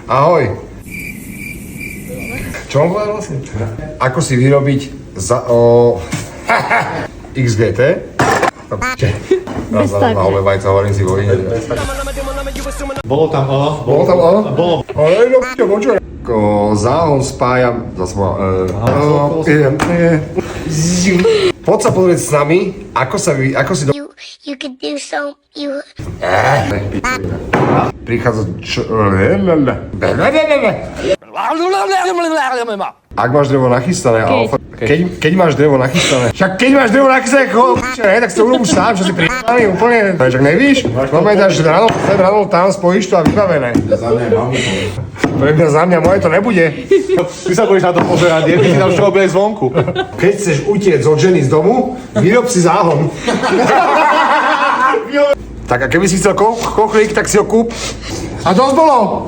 Ahoj. Čo mám povedať vlastne? Ako si vyrobiť XGT? Raz na obe vajca, hovorím si vo vine. Bolo tam O. Bolo. Ale no počuj. Záhon spájam... Poď sa pozrieť s nami, ako si You could do so. Prichádza Ak máš drevo nachystané, keď máš drevo nachystané, však keď máš drevo nachystané, tak si to urobíš sám, čo si pripravený úplne, však nevíš? Normálne dáš ráno tam, spojíš to a vybavené. Za mňa mám to. Pre mňa, za mňa, moje to nebude. Ty sa budeš na to pozerať, je si tam čo robili zvonku. Keď chceš utiec od ženy z domu, vyrob si záhon. Tak a keby si chcel kochlík, tak si ho kúp. A dosť bolo.